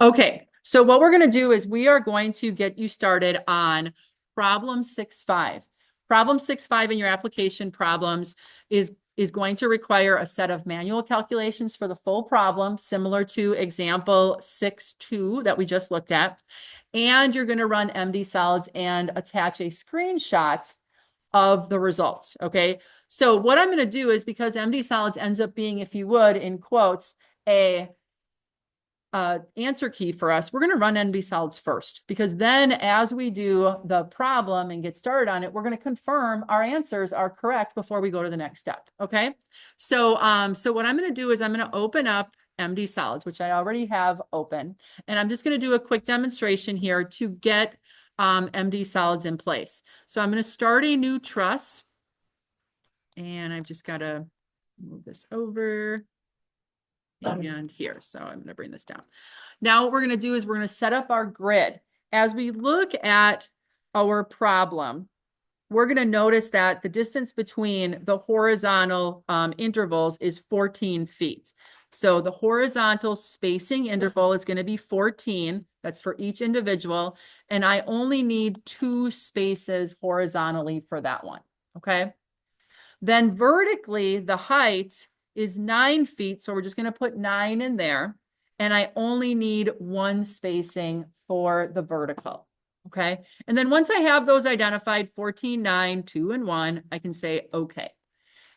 Okay, so what we're going to do is we are going to get you started on problem 6.5. Problem 6.5 in your application problems is going to require a set of manual calculations for the full problem, similar to example 6.2 that we just looked at. And you're going to run MD Solids and attach a screenshot of the results. Okay, so what I'm going to do is, because MD Solids ends up being, if you would, in quotes, a answer key for us, we're going to run MD Solids first, because then as we do the problem and get started on it, we're going to confirm our answers are correct before we go to the next step. Okay, so what I'm going to do is I'm going to open up MD Solids, which I already have open, and I'm just going to do a quick demonstration here to get MD Solids in place. So I'm going to start a new truss, and I've just got to move this over and here. So I'm going to bring this down. Now what we're going to do is we're going to set up our grid. As we look at our problem, we're going to notice that the distance between the horizontal intervals is 14 feet. So the horizontal spacing interval is going to be 14. That's for each individual. And I only need 2 spaces horizontally for that one. Okay. Then vertically, the height is 9 feet. So we're just going to put 9 in there. And I only need 1 spacing for the vertical. Okay. And then once I have those identified, 14, 9, 2, and 1, I can say, okay.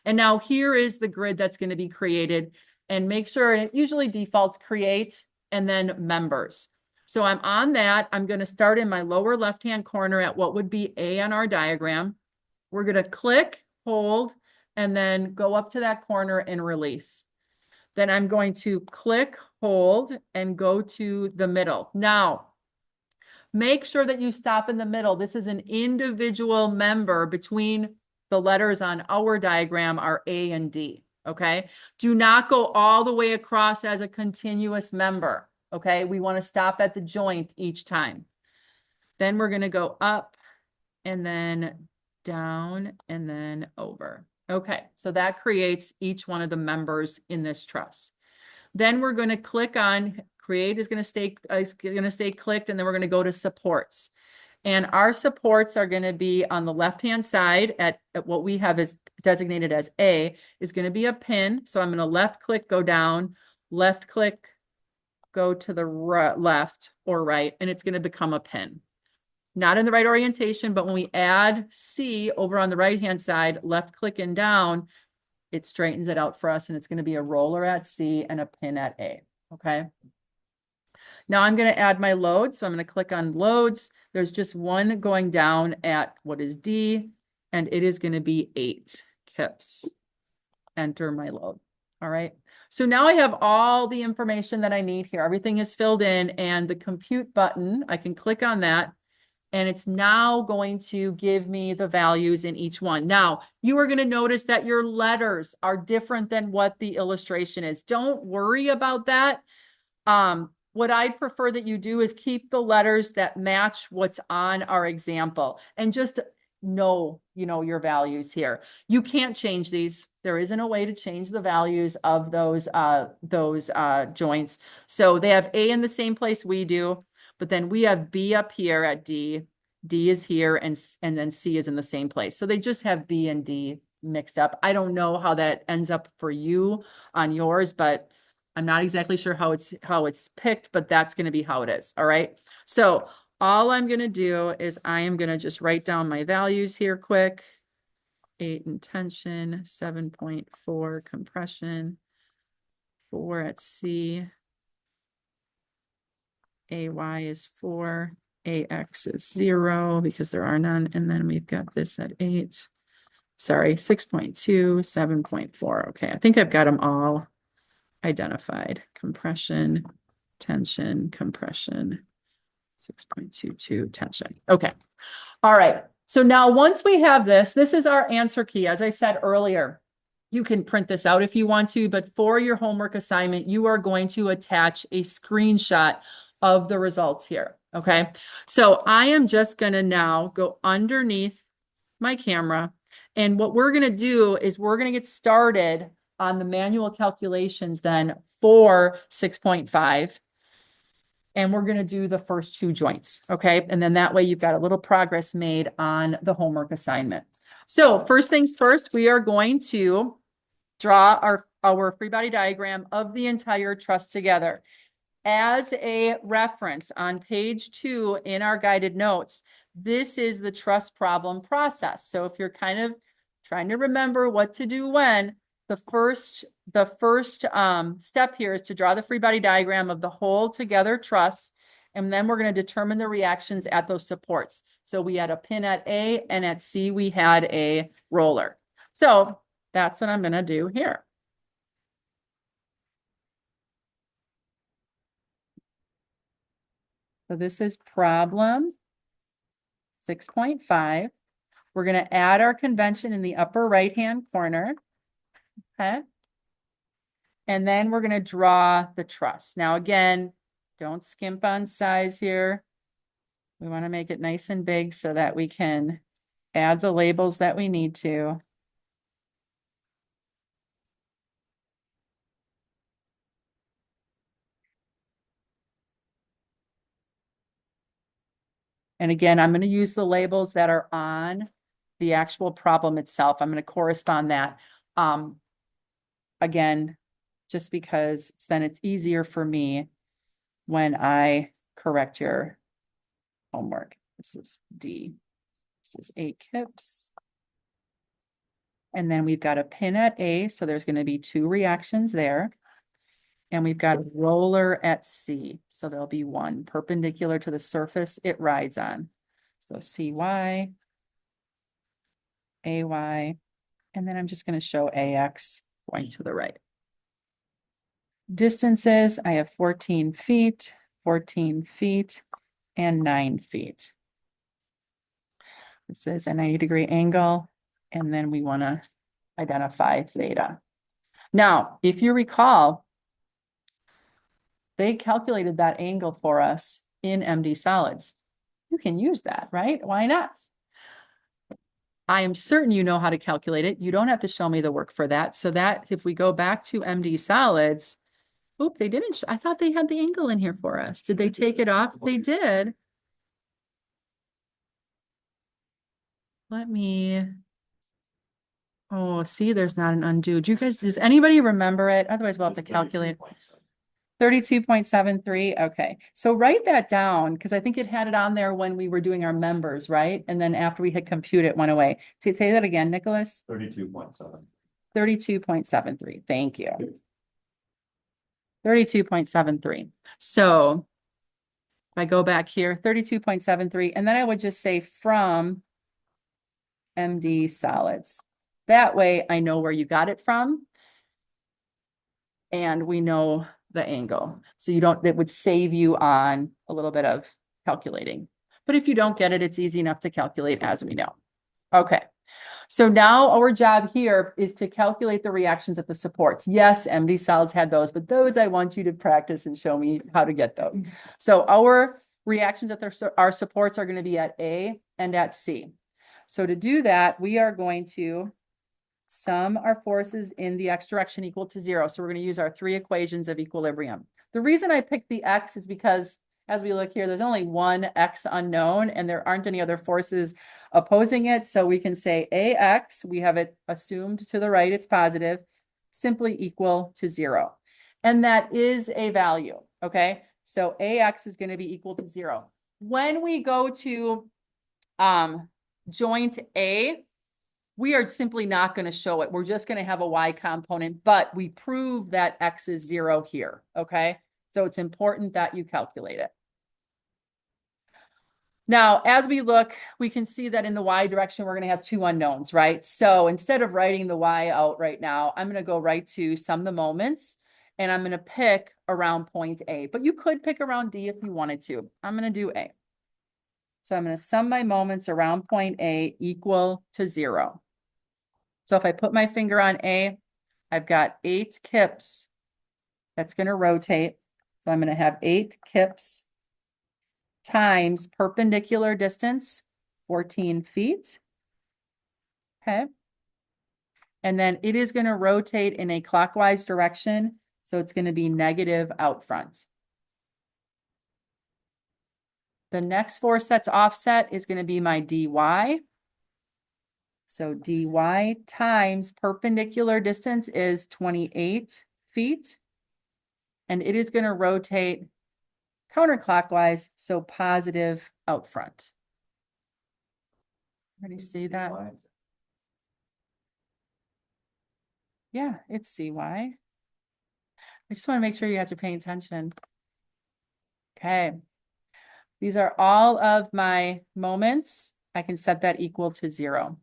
And now here is the grid that's going to be created, and make sure it usually defaults create and then members. So I'm on that. I'm going to start in my lower left-hand corner at what would be A on our diagram. We're going to click, hold, and then go up to that corner and release. Then I'm going to click, hold, and go to the middle. Now, make sure that you stop in the middle. This is an individual member between the letters on our diagram are A and D, okay? Do not go all the way across as a continuous member, okay? We want to stop at the joint each time. Then we're going to go up and then down and then over. Okay, so that creates each one of the members in this truss. Then we're going to click on create is going to stay clicked, and then we're going to go to supports. And our supports are going to be on the left-hand side at what we have is designated as A is going to be a pin. So I'm going to left click, go down, left click, go to the left or right, and it's going to become a pin. Not in the right orientation, but when we add C over on the right-hand side, left click and down, it straightens it out for us, and it's going to be a roller at C and a pin at A, okay? Now I'm going to add my load, so I'm going to click on loads. There's just one going down at what is D, and it is going to be 8 kips. Enter my load, all right? So now I have all the information that I need here. Everything is filled in, and the compute button, I can click on that, and it's now going to give me the values in each one. Now, you are going to notice that your letters are different than what the illustration is. Don't worry about that. What I'd prefer that you do is keep the letters that match what's on our example, and just know, your values here. You can't change these. There isn't a way to change the values of those joints. So they have A in the same place we do. But then we have B up here at D. D is here, and then C is in the same place. So they just have B and D mixed up. I don't know how that ends up for you on yours, but I'm not exactly sure how it's picked, but that's going to be how it is. All right. So all I'm going to do is I am going to just write down my values here quick. 8 in tension, 7.4 compression, 4 at C. AY is 4, AX is 0 because there are none. And then we've got this at 8. Sorry, 6.2, 7.4. Okay, I think I've got them all identified. Compression, tension, compression, 6.22 tension. Okay, all right. So now once we have this is our answer key. As I said earlier, you can print this out if you want to, but for your homework assignment, you are going to attach a screenshot of the results here, okay? So I am just gonna now go underneath my camera, and what we're gonna do is we're gonna get started on the manual calculations then for 6.5. And we're going to do the first two joints, okay? And then that way you've got a little progress made on the homework assignment. So first things first, we are going to draw our free body diagram of the entire truss together. As a reference on page 2 in our guided notes, this is the truss problem process. So if you're kind of trying to remember what to do when, the first step here is to draw the free body diagram of the whole together truss, and then we're going to determine the reactions at those supports. So we had a pin at A, and at C we had a roller. So that's what I'm going to do here. So this is problem 6.5. We're going to add our convention in the upper right-hand corner. Okay. And then we're going to draw the truss. Now, again, don't skimp on size here. We want to make it nice and big so that we can add the labels that we need to. And again, I'm going to use the labels that are on the actual problem itself. I'm going to correspond that. Again, just because then it's easier for me when I correct your homework. This is D. This is 8 kips. And then we've got a pin at A, so there's going to be 2 reactions there. And we've got a roller at C, so there'll be 1 perpendicular to the surface it rides on. So CY, AY, and then I'm just going to show AX going to the right. Distances, I have 14 feet, 14 feet, and 9 feet. This is a 90-degree angle, and then we want to identify theta. Now, if you recall, they calculated that angle for us in MD Solids. You can use that, right? Why not? I am certain you know how to calculate it. You don't have to show me the work for that. So that if we go back to MD Solids, oop, they didn't. I thought they had the angle in here for us. Did they take it off? They did. Let me. Oh, see, there's not an undo. Do you guys, does anybody remember it? Otherwise, we'll have to calculate. 32.73. Okay. So write that down because I think it had it on there when we were doing our members, right? And then after we hit compute, it went away. Say that again, Nicholas. 32.7. 32.73. Thank you. 32.73. So if I go back here, 32.73, and then I would just say from MD Solids. That way I know where you got it from. And we know the angle. So you don't, it would save you on a little bit of calculating. But if you don't get it, it's easy enough to calculate as we know. Okay. So now our job here is to calculate the reactions at the supports. Yes, MD Solids had those, but those I want you to practice and show me how to get those. So our reactions at our supports are going to be at A and at C. So to do that, we are going to sum our forces in the x direction equal to 0. So we're going to use our 3 equations of equilibrium. The reason I picked the x is because as we look here, there's only one x unknown and there aren't any other forces opposing it. So we can say AX, we have it assumed to the right, it's positive, simply equal to 0. And that is a value, okay? So AX is going to be equal to 0. When we go to joint A, we are simply not going to show it. We're just going to have a y component, but we prove that x is 0 here, okay? So it's important that you calculate it. Now, as we look, we can see that in the y direction, we're going to have 2 unknowns, right? So instead of writing the y out right now, I'm going to go right to sum the moments, and I'm going to pick around point A. But you could pick around D if you wanted to. I'm going to do A. So I'm going to sum my moments around point A equal to 0. So if I put my finger on A, I've got 8 kips. That's going to rotate. So I'm going to have 8 kips times perpendicular distance, 14 feet. Okay. And then it is going to rotate in a clockwise direction. So it's going to be negative out front. The next force that's offset is going to be my dy. So dy times perpendicular distance is 28 feet. And it is going to rotate counterclockwise, so positive out front. Everybody see that? Yeah, it's CY. I just want to make sure you guys are paying attention. Okay. These are all of my moments. I can set that equal to 0.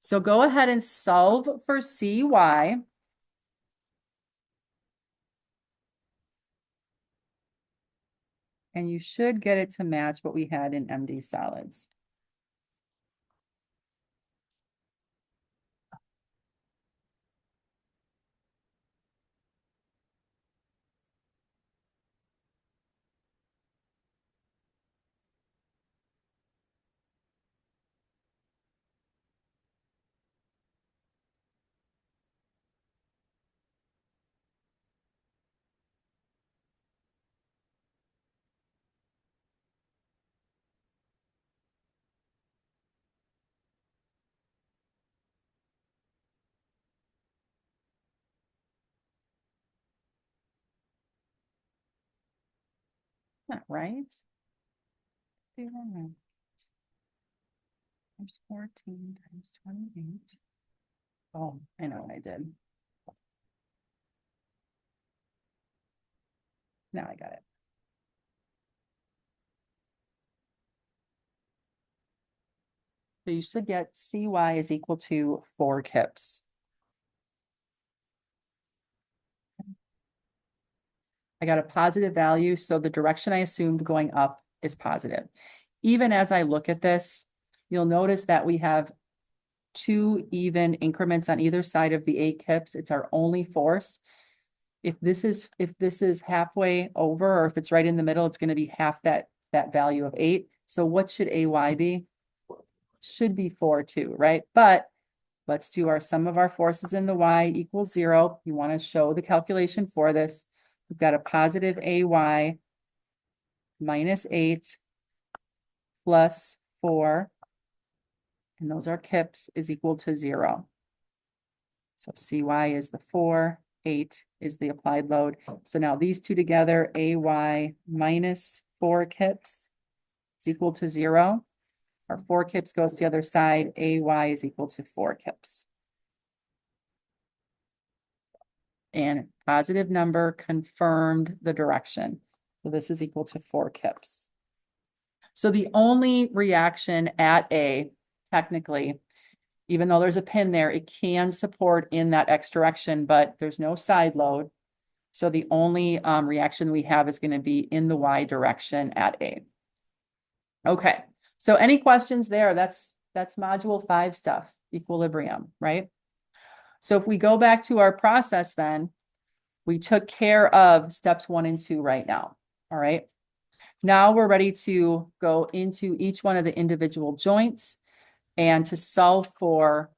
So go ahead and solve for CY. And you should get it to match what we had in MD solids. Not right. Times 14 times 28. Oh, I know what I did. Now I got it. So you should get CY is equal to 4 kips. I got a positive value, so the direction I assumed going up is positive. Even as I look at this, you'll notice that we have 2 even increments on either side of the 8 kips. It's our only force. If this is halfway over, or if it's right in the middle, it's going to be half that value of 8. So what should AY be? Should be 4 too, right? But let's do our sum of our forces in the y equals 0. You want to show the calculation for this. We've got a positive AY minus 8 plus 4, and those are kips, is equal to 0. So CY is the 4, 8 is the applied load. So now these two together, AY minus 4 kips is equal to 0. Our 4 kips goes to the other side. AY is equal to 4 kips. And positive number confirmed the direction. So this is equal to 4 kips. So the only reaction at A, technically, even though there's a pin there, it can support in that X direction, but there's no side load. So the only reaction we have is going to be in the Y direction at A. Okay, so any questions there? That's module 5 stuff, equilibrium, right? So if we go back to our process then, we took care of steps 1 and 2 right now, all right? Now we're ready to go into each one of the individual joints and to solve for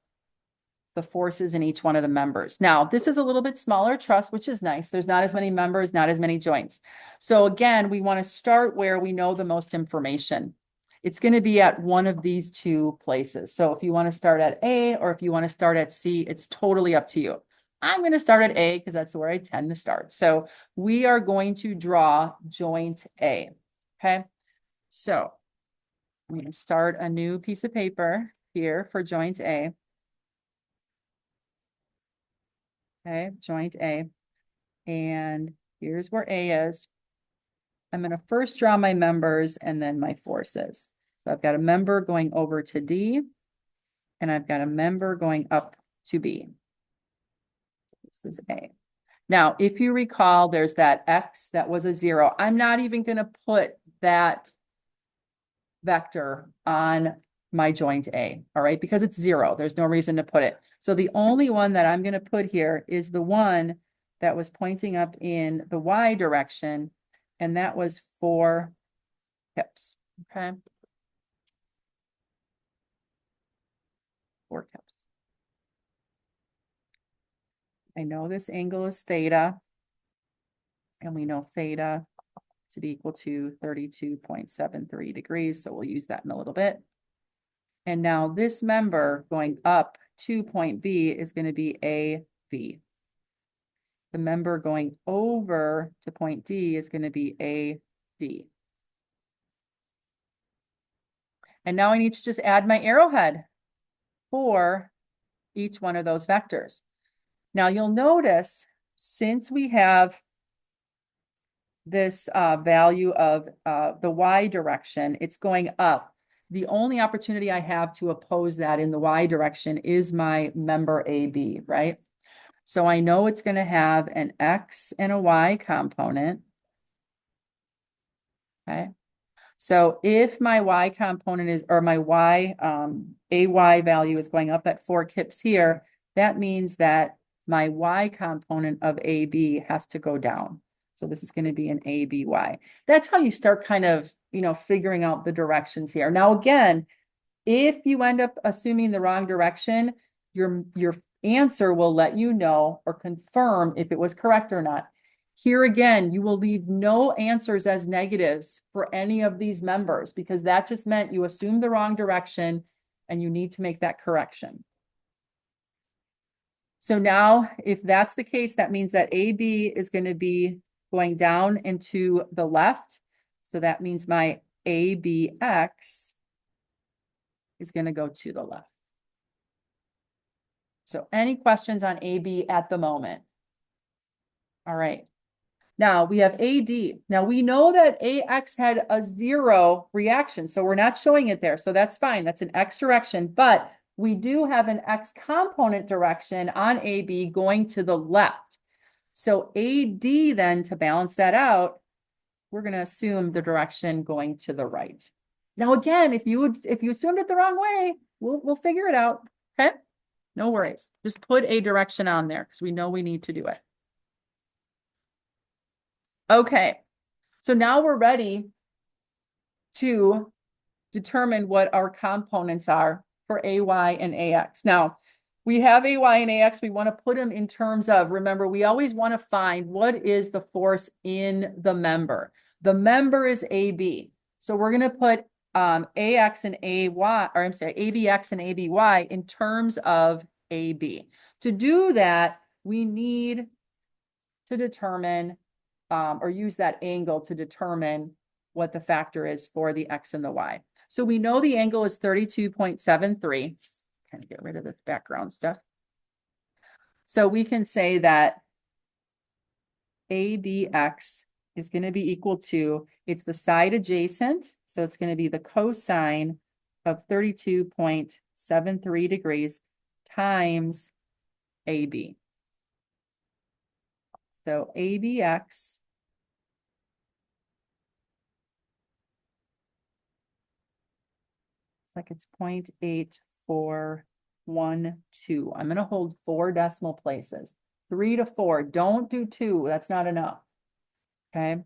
the forces in each one of the members. Now, this is a little bit smaller truss, which is nice. There's not as many members, not as many joints. So again, we want to start where we know the most information. It's going to be at one of these 2 places. So if you want to start at A or if you want to start at C, it's totally up to you. I'm going to start at A because that's where I tend to start. So we are going to draw joint A. Okay. So I'm going to start a new piece of paper here for joint A. Okay, joint A. And here's where A is. I'm going to first draw my members and then my forces. So I've got a member going over to D, and I've got a member going up to B. This is A. Now, if you recall, there's that X that was a 0. I'm not even going to put that vector on my joint A, all right? Because it's 0. There's no reason to put it. So the only one that I'm going to put here is the one that was pointing up in the Y direction, and that was 4 kips, okay? 4 kips. I know this angle is theta, and we know theta to be equal to 32.73 degrees. So we'll use that in a little bit. And now this member going up to point B is going to be AB. The member going over to point D is going to be AD. And now I need to just add my arrowhead for each one of those vectors. Now you'll notice, since we have this value of the y direction, it's going up. The only opportunity I have to oppose that in the y direction is my member AB, right? So I know it's going to have an x and a y component. Okay. So if my y component is, or my y, AY value is going up at 4 kips here, that means that my y component of AB has to go down. So this is going to be an ABY. That's how you start kind of, figuring out the directions here. Now, again, if you end up assuming the wrong direction, your answer will let you know or confirm if it was correct or not. Here again, you will leave no answers as negatives for any of these members, because that just meant you assumed the wrong direction and you need to make that correction. So now, if that's the case, that means that AB is going to be going down and to the left. So that means my ABX is going to go to the left. So any questions on AB at the moment? All right. Now we have AD. Now we know that AX had a 0 reaction, so we're not showing it there. So that's fine. That's an X direction, but we do have an X component direction on AB going to the left. So AD then, to balance that out, we're going to assume the direction going to the right. Now again, if you assumed it the wrong way, we'll figure it out. Okay? No worries. Just put a direction on there because we know we need to do it. Okay, so now we're ready to determine what our components are for AY and AX. Now, we have AY and AX. We want to put them in terms of, remember, we always want to find what is the force in the member. The member is AB. So we're going to put AX and AY, or I'm sorry, ABX and ABY in terms of AB. To do that, we need to determine or use that angle to determine what the factor is for the X and the Y. So we know the angle is 32.73. Kind of get rid of the background stuff. So we can say that ABX is going to be equal to, it's the side adjacent, so it's going to be the cosine of 32.73 degrees times AB. So ABX like it's 0.8412. I'm going to hold 4 decimal places, 3 to 4. Don't do 2. That's not enough. Okay.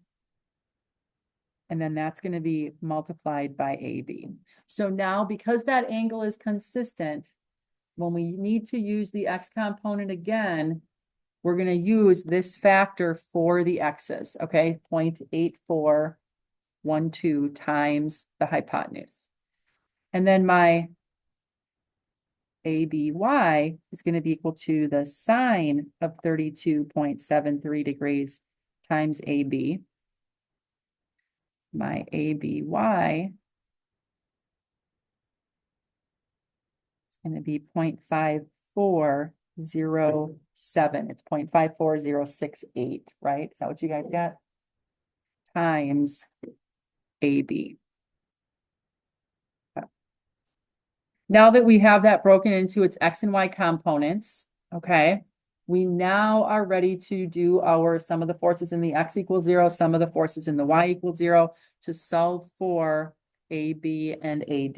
And then that's going to be multiplied by AB. So now, because that angle is consistent, when we need to use the X component again, we're going to use this factor for the X's. Okay. 0.8412 times the hypotenuse. And then my ABY is going to be equal to the sine of 32.73 degrees times AB. My ABY is going to be 0.5407. It's 0.54068, right? Is that what you guys got? Times AB. Now that we have that broken into its X and Y components, okay, we now are ready to do our sum of the forces in the X equals 0, sum of the forces in the Y equals 0 to solve for AB and AD.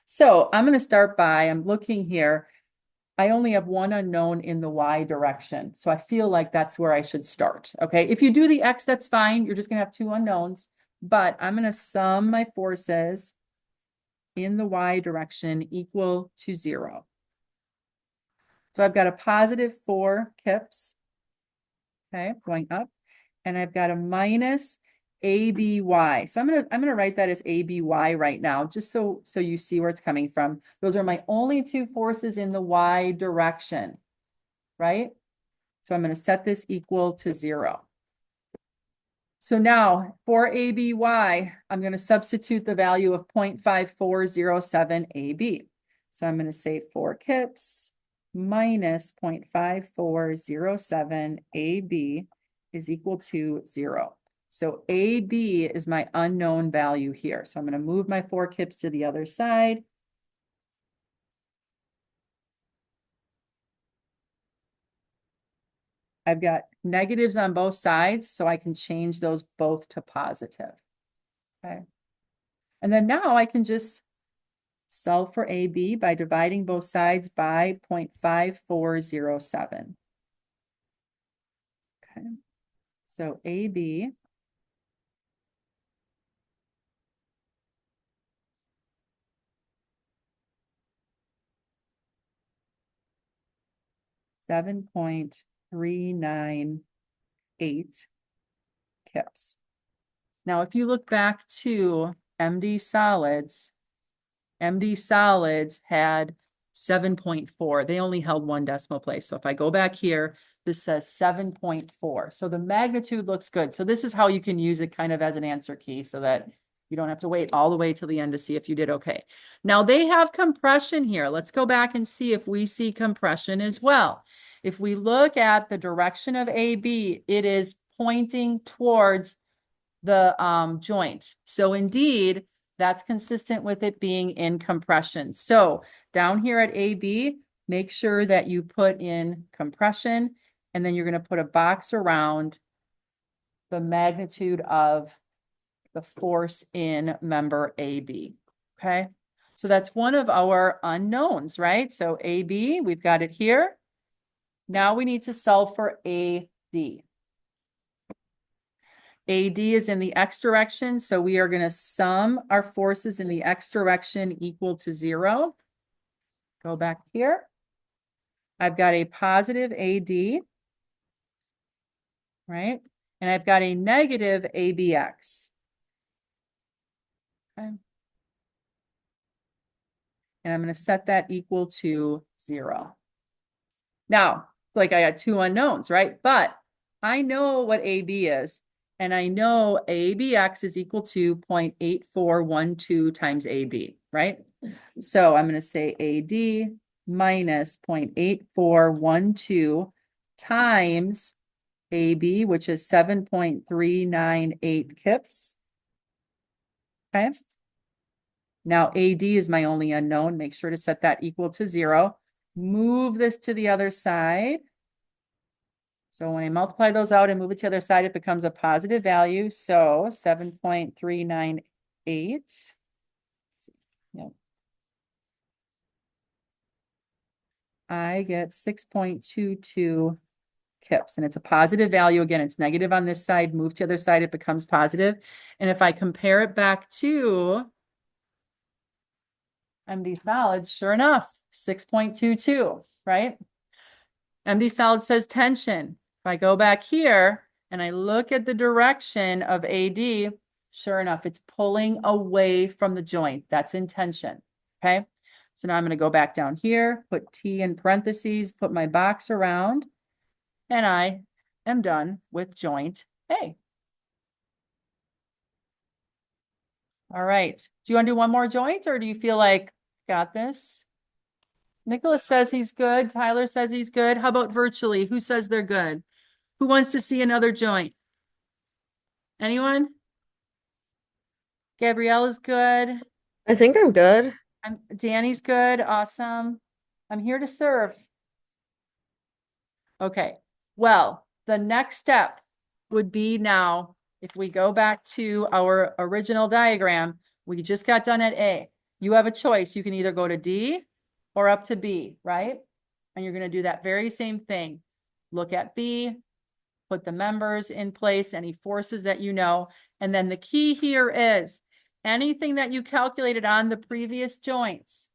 So I'm going to start by, I'm looking here, I only have one unknown in the Y direction. So I feel like that's where I should start. Okay, if you do the X, that's fine. You're just going to have 2 unknowns, but I'm going to sum my forces in the Y direction equal to 0. So I've got a positive 4 kips, okay, going up, and I've got a minus ABY. So I'm gonna write that as ABY right now, just so you see where it's coming from. Those are my only two forces in the Y direction, right? So I'm going to set this equal to 0. So now for ABY, I'm going to substitute the value of 0.5407 AB. So I'm going to say 4 kips minus 0.5407 AB is equal to 0. So AB is my unknown value here. So I'm going to move my 4 kips to the other side. I've got negatives on both sides, so I can change those both to positive. Okay. And then now I can just solve for AB by dividing both sides by 0.5407. Okay. So AB $7.398 kips. Now, if you look back to MD solids had 7.4. They only held 1 decimal place. So if I go back here, this says 7.4. So the magnitude looks good. So this is how you can use it kind of as an answer key so that you don't have to wait all the way till the end to see if you did okay. Now they have compression here. Let's go back and see if we see compression as well. If we look at the direction of AB, it is pointing towards the joint. So indeed, that's consistent with it being in compression. So down here at AB, make sure that you put in compression, and then you're going to put a box around the magnitude of the force in member AB. Okay. So that's one of our unknowns, right? So AB, we've got it here. Now we need to solve for AD. AD is in the X direction, so we are going to sum our forces in the X direction equal to 0. Go back here. I've got a positive AD, right? And I've got a negative ABX. Okay. And I'm going to set that equal to 0. Now, it's like I got two unknowns, right? But I know what AB is. And I know ABX is equal to 0.8412 times AB, right? So I'm going to say AD minus 0.8412 times AB, which is 7.398 kips. Okay. Now AD is my only unknown. Make sure to set that equal to 0. Move this to the other side. So when I multiply those out and move it to the other side, it becomes a positive value. So 7.398. Yep. I get 6.22 kips, and it's a positive value. Again, it's negative on this side. Move to the other side, it becomes positive. And if I compare it back to MD solids, sure enough, 6.22, right? MD solid says tension. If I go back here and I look at the direction of AD, sure enough, it's pulling away from the joint. That's in tension, okay? So now I'm going to go back down here, put T in parentheses, put my box around, and I am done with joint A. All right. Do you want to do one more joint, or do you feel like got this? Nicholas says he's good. Tyler says he's good. How about virtually? Who says they're good? Who wants to see another joint? Anyone? Gabriella's good. I think I'm good. Danny's good. Awesome. I'm here to serve. Okay. Well, the next step would be now, if we go back to our original diagram, we just got done at A. You have a choice. You can either go to D or up to B, right? And you're going to do that very same thing. Look at B, put the members in place, any forces that you know. And then the key here is anything that you calculated on the previous joints.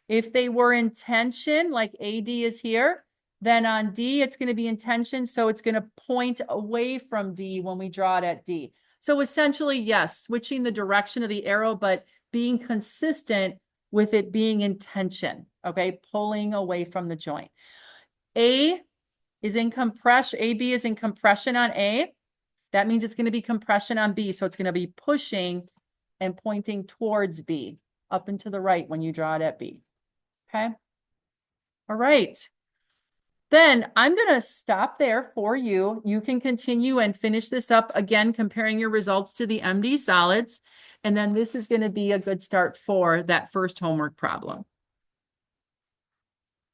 If they were in tension, like AD is here, then on D, it's going to be in tension. So it's going to point away from D when we draw it at D. So essentially, yes, switching the direction of the arrow, but being consistent with it being in tension, okay? Pulling away from the joint. A is in compression, AB is in compression on A. That means it's going to be compression on B. So it's going to be pushing and pointing towards B, up and to the right when you draw it at B. Okay. All right. Then I'm going to stop there for you. You can continue and finish this up again, comparing your results to the MD solids. And then this is going to be a good start for that first homework problem.